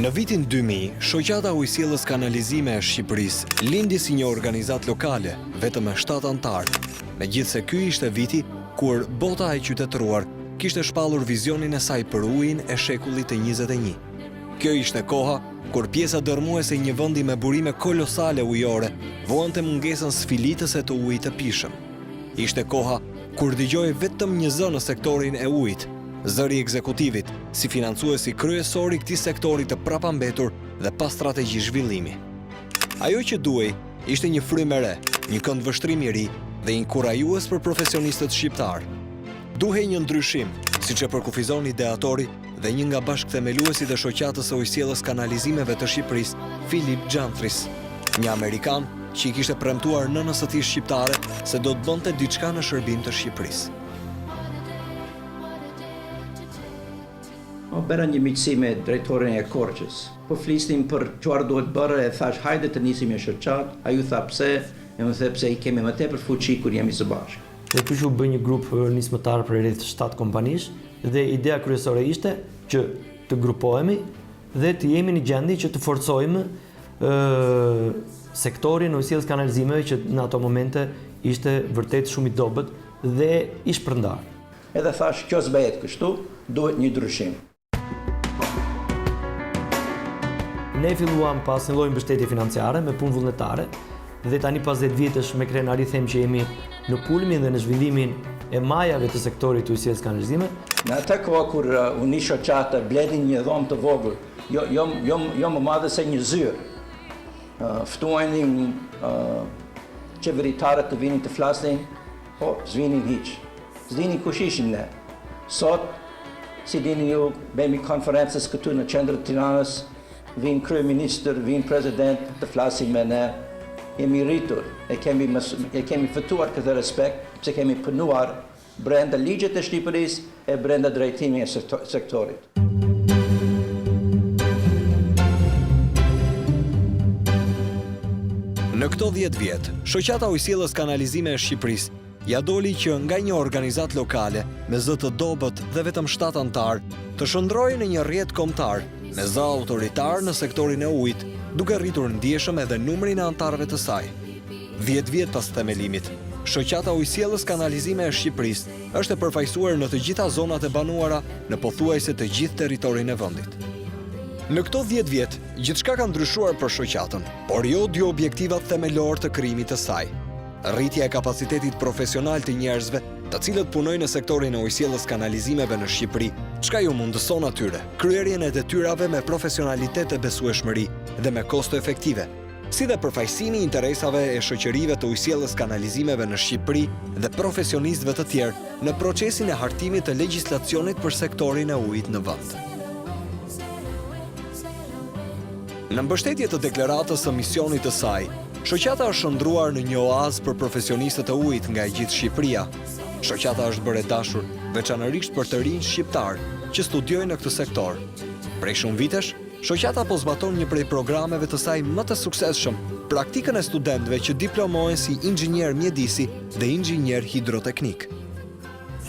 Në vitin 2000, Shoqata Ujësiellës Kanalizime e Shqipërisë lindi si një organizatë lokale, vetëm me 7 anëtarë, megjithse ky ishte viti kur bota e qytetëruar kishte shpallur vizionin e saj për ujin e shekullit të 21. Kjo ishte koha kur pjesa dërmuese e një vendi me burime kolosale ujore voante mungesën sfilitëse të ujit të pishëm. Ishte koha kur dëgjoi vetëm një zë në sektorin e ujit, zëri i ekzekutivit, si financuesi kryesor i këtij sektori të prapambetur dhe pa strategji zhvillimi. Ajo që duhej ishte një frymë e re, një kënd vështrimi i ri dhe inkurajues për profesionistët shqiptar. Duhej një ndryshim, siç e përkufizon ideatori dhe një nga bashkëthemeluesit e Shoqatës së Ujësiellës Kanalizimeve të Shqipërisë, Philip Jantris, një Amerikan që i kishte premtuar nënës së tij shqiptare se do të bënte diçka në shërbim të Shqipërisë. Bëra një miqësi me drejtorin e Korçës. Po flisnim për çfarë duhet bërë e thash hajde të nisim një shoqat. Ai u tha pse? E më the pse i kemi më tepër fuqi kur jemi së bashku. Dhe kështu u bë një grup nismëtar për rreth 7 kompanish dhe ideja kryesore ishte që të grupohemi dhe të jemi në gjendje që të forcojmë sektorin e ujësiellës kanalizimeve që në ato momente ishte vërtet shumë i dobët dhe i shpërndar. Edhe thash kjo s'bëhet kështu, duhet një ndryshim. Ne filluam pas një lloji mbështetje financiare me punë vullnetare dhe tani pas 10 vjetësh me Krenari them që jemi në kulmin dhe në zhvillimin e majave të sektorit të ujësiellës kanalizime. Në atë kohë kur uni shoqata bledhin një dhomë të vogël, jo më madhe se një zyrë. Ftuanin qeveritarët të vinin të flasin, po s'vinin hiç. S'dini kush ishim ne. Sot, si dini ju, bëjmë konferencës këtu në qendrën e Tiranës, vinë kryeministër, vinë president të flasin me ne. Jemi rritur, e kemi fituar këtë respekt, pse kemi punuar brenda ligjet e Shqipërisë e brenda drejtimit e sektorit. Në këto 10 vjet, Shoqata Ujësiellës Kanalizime e Shqipërisë ja doli që nga një organizatë lokale me zë të dobët dhe vetëm 7 anëtar, të shndrojë në një rrjet kombëtar me zë autoritar në sektorin e ujit, duke rritur ndjeshëm edhe numrin e anëtarëve të saj. 10 vjet pas themelimit, Shoqata Ujësiellës Kanalizime e Shqipërisë është e përfaqësuar në të gjitha zonat e banuara në pothuajse të gjithë territorin e vendit. Në këto 10 vjet, gjithçka ka ndryshuar për shoqatën, por jo dy objektivat themelor të krijimit të saj. Rritja e kapacitetit profesional të njerëzve, të cilët punojnë në sektorin e ujësiellës kanalizimeve në Shqipëri, çka ju mundëson atyre kryerjen e detyrave me profesionalitet e besueshmëri dhe me kosto efektive, si dhe përfaqësimi i interesave e shoqërive të ujësiellës kanalizimeve në Shqipëri dhe profesionistëve të tjerë në procesin e hartimit të legjislacionit për sektorin e ujit në vend. Në mbështetje të deklaratës së misionit të saj, shoqata është shndruar në një oazë për profesionistët e ujit nga e gjithë Shqipëria. Shoqata është bërë e dashur veçanërisht për të rinj shqiptar që studiojnë në këtë sektor. Prej shumë vitesh, shoqata po zbaton një prej programeve të saj më të suksesshëm, praktikën e studentëve që diplomohen si inxhinier mjedisi dhe inxhinier hidroteknik.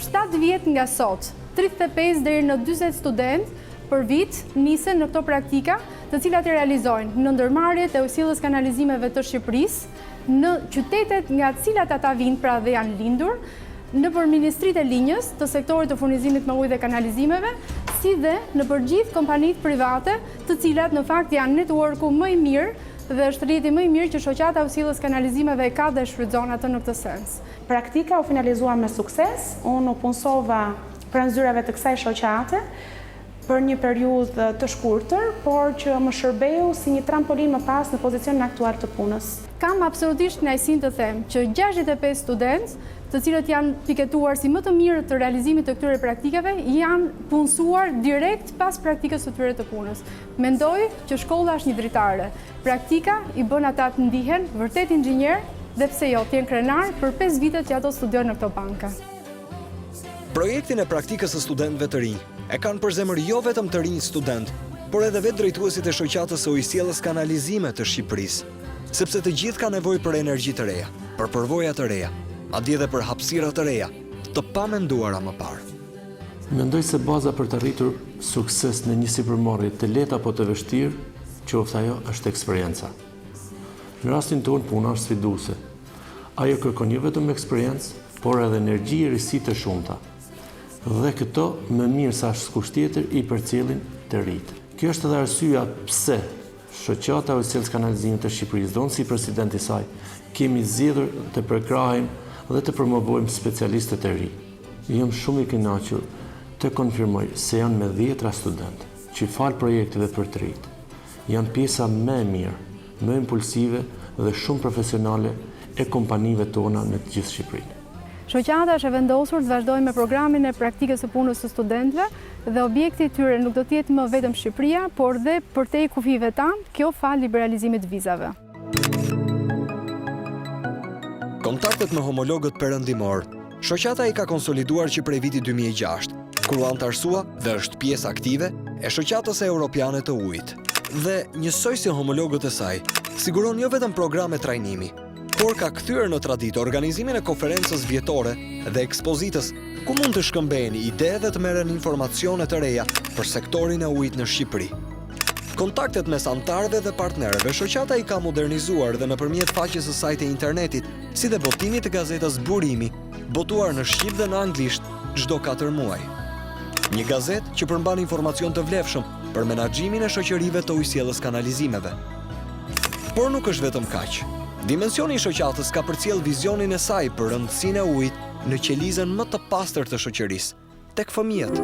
7 vjet nga sot, 35 deri në 40 studentë për vit nisen në këto praktika, të cilat i realizojnë në ndërmarrjet e ujësiellës kanalizimeve të Shqipërisë, në qytetet nga të cilat ata vinë pra dhe janë lindur, nëpër ministritë e linjës të sektorit të furnizimit me ujë dhe kanalizimeve, si dhe nëpër gjithë kompanitë private, të cilat në fakt janë networku më i mirë dhe është rrjeti më i mirë që Shoqata e Ujësiellës Kanalizimeve ka dhe shfrytëzon atë në këtë sens. Praktika u finalizua me sukses. Unë u punësova pranë zyrave të kësaj shoqate për një periudhë të shkurtër, por që më shërbeu si një trampolin më pas në pozicionin aktuar të punës. Kam absolutisht kënaqësinë të them që 65 studentë, të cilët janë piketuar si më të mirë të realizimit të këtyre praktikave, janë punësuar direkt pas praktikës së tyre të punës. Mendoj që shkolla është një dritare. Praktika i bën ata të ndihen vërtet inxhinier dhe pse jo, të jenë krenar për 5 vitet që ato studiojnë në këto banka. Projektin e praktikës së studentëve të rinj e kanë përzemër jo vetëm të rinj student, por edhe vetë drejtuesit e Shoqatës së Ujësiellës Kanalizime të Shqipërisë, sepse të gjithë kanë nevojë për energji të reja, për përvoja të reja, madje edhe për hapësira të reja, të pamenduara më parë. Mendoj se baza për të arritur sukses në një sipërmarrje të lehtë apo të vështirë, qoftë ajo është eksperjenca. Në rastin tonë puna është sfiduese. Ajo kërkon jo vetëm eksperiencë, por edhe energji e risi të shumta. Dhe këto më mirë sa askush tjetër i përcjellin të rinjtë. Kjo është edhe arsyeja pse Shoqata e Ujësillës Kanalizimit të Shqipërisë, dhe unë si president i saj, kemi zgjedhur të përkrahim dhe të promovojmë specialistët e ri. Jam shumë i kënaqur të konfirmoj se janë me 10 studentë që falë projekteve për të rinjtë. Janë pjesa më e mirë, më impulsive dhe shumë profesionale e kompanive tona në të gjithë Shqipërinë. Shoqata është e vendosur të vazhdojë me programin e praktikës së punës së studentëve dhe objekti i tyre nuk do të jetë më vetëm Shqipëria, por dhe përtej kufive tanë, kjo fal liberalizimit të vizave. Kontaktet me homologët perëndimor, shoqata i ka konsoliduar që prej vitit 2006, kur u anëtarsua dhe është pjesë aktive e Shoqatës Europiane të Ujit. Dhe njësoj si homologët e saj, siguron jo vetëm programe trajnimi, por ka kthyer në traditë organizimin e konferencës vjetore dhe ekspozitës ku mund të shkëmbejnë ide dhe të merren informacione të reja për sektorin e ujit në Shqipëri. Kontaktet mes antarëve dhe partnerëve, shoqata i ka modernizuar dhe nëpërmjet faqes së saj të internetit, si dhe botimit të gazetës Burimi, botuar në shqip dhe në anglisht çdo 4 muaj. Një gazetë që përmban informacion të vlefshëm për menaxhimin e shoqërive të ujësjellës kanalizimeve. Por nuk është vetëm kaq. Dimensioni i shoqatës ka përcjell vizionin e saj për rëndësinë e ujit në qelizën më të pastër të shoqërisë, tek fëmijët.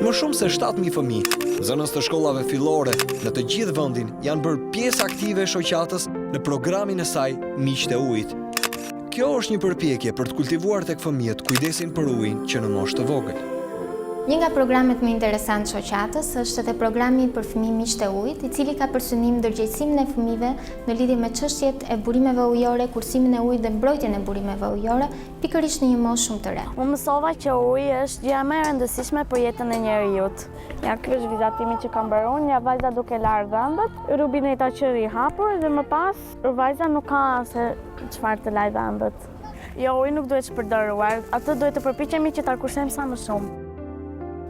Më shumë se 7.000 fëmijë, zënës të shkollave fillore në të gjithë vendin janë bërë pjesë aktive e shoqatës në programin e saj Miqtë e Ujit. Kjo është një përpjekje për të kultivuar tek fëmijët kujdesin për ujin që në moshë të vogël. Një nga programet më interesant shoqatës është edhe programi për fëmijë Miqtë e Ujit, i cili ka për synim ndërgjegjësimin e fëmijëve në lidhje me çështjet e burimeve ujore, kursimin e ujit dhe mbrojtjen e burimeve ujore, pikërisht në një moshë shumë të re. Unë mësova që uji është gjëja më e rëndësishme për jetën e njerëzit. Ja, ky është vizatimi që kam bërë unë, ja vajza duke larë dhëmbët, rubineta qëri hapur dhe më pas vajza nuk ka se çfarë të lajë dhëmbët. Jo, uji nuk duhet shpërdoruar, atë duhet të përpiqemi që ta kursejmë sa më shumë.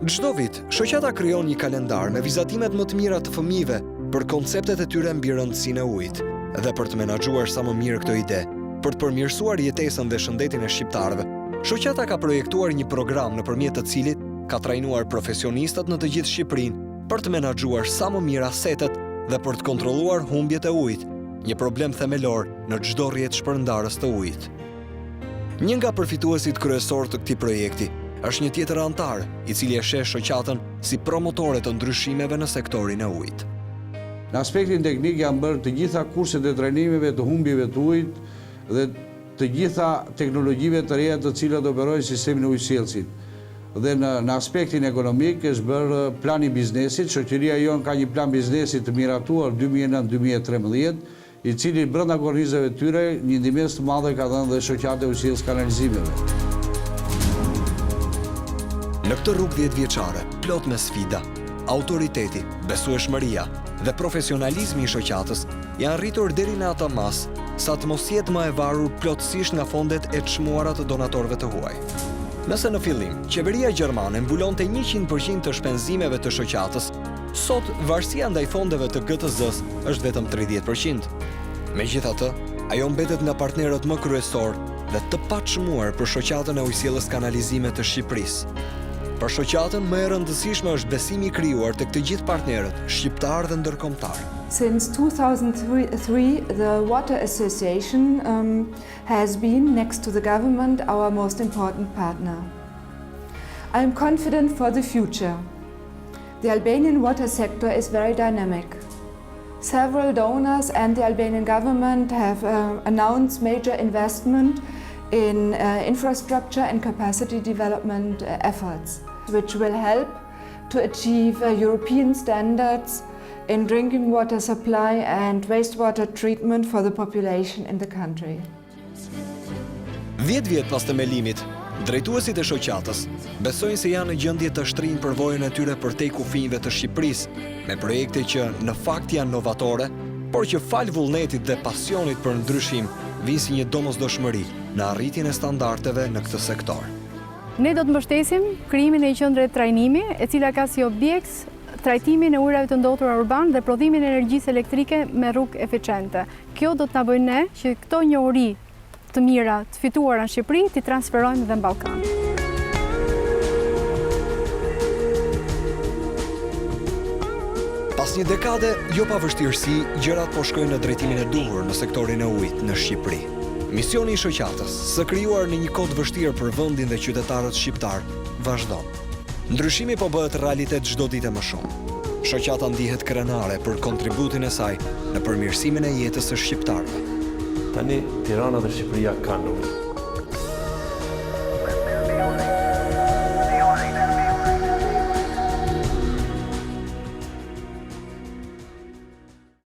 Çdo vit, shoqata krijon një kalendar me vizatimet më të mira të fëmijëve për konceptet e tyre mbi rëndësinë e ujit dhe për të menaxhuar sa më mirë këtë ide, për të përmirësuar jetesën dhe shëndetin e shqiptarëve. Shoqata ka projektuar një program nëpërmjet të cilit ka trajnuar profesionistët në të gjithë Shqipërinë për të menaxhuar sa më mirë asetet dhe për të kontrolluar humbjet e ujit, një problem themelor në çdo rrjet shpërndarës të ujit. Një nga përfituesit kryesor të këtij projekti është një tjetër antar, i cili e sheh shoqatën si promotore të ndryshimeve në sektorin e ujit. Në aspektin teknik janë bërë të gjitha kurset e trajnimeve të humbjeve të ujit dhe të gjitha teknologjive të reja të cilat operojnë sistemin e ujësjellësit. Dhe në aspektin ekonomik është bërë plani biznesit, shoqëria jonë ka një plan biznesi të miratuar 2009-2013, i cili brenda kornizave të tyre një ndihmë të madhe ka dhënë dhe Shoqata e Ujësjellës Kanalizimeve. Në këtë rrugë 10 vjeçare, plot me sfida, autoriteti, besueshmëria dhe profesionalizmi i shoqatës janë rritur deri në atë mas sa të mos jetë më e varur plotësisht nga fondet e çmuara të donatorëve të huaj. Nëse në fillim, qeveria gjermane mbulonte 100% të shpenzimeve të shoqatës, sot varësia ndaj fondeve të GTZ-s është vetëm 30%. Megjithatë, ajo mbetet nga partnerët më kryesor dhe të paçmuar për Shoqatën e Ujësjellës Kanalizime të Shqipërisë. Për shoqatën më e rëndësishme është besimi i krijuar tek të gjithë partnerët, shqiptar dhe ndërkombëtar. Since 2003, the Water Association has been, next to the government, our most important partner. I am confident for the future. The Albanian water sector is very dynamic. Several donors and the Albanian government have announced major investment in infrastructure and capacity development efforts, which will help to achieve European standards in drinking water supply and wastewater treatment for the population in the country. 10 vjet pas themelimit, drejtuesit e shoqatës besojnë se janë në gjendje të shtrinë përvojën e tyre përtej kufive të Shqipërisë, me projekte që në fakt janë novatore, por që fal vullnetit dhe pasionit për ndryshim, vinë si një domosdoshmëri në arritjen e standardeve në këtë sektor. Ne do të mbështesim krijimin e një qendre trajnimi, e cila ka si objekt trajtimin e ujrave të ndotura urban dhe prodhimin e energjisë elektrike me rrugë eficiente. Kjo do të na bëjë ne që këto njohuri të mira të fituara në Shqipëri t'i transferojmë dhe në Ballkan. Pas një dekade, jo pa vështirësi, gjërat po shkojnë në drejtimin e duhur në sektorin e ujit në Shqipëri. Misioni i shoqatës, së krijuar në një kohë vështirë për vendin dhe qytetarët shqiptar, vazhdon. Ndryshimi po bëhet realitet çdo ditë më shumë. Shoqata ndihet krenare për kontributin e saj në përmirësimin e jetës së shqiptarëve. Tani Tirana dhe Shqipëria kanë ujë.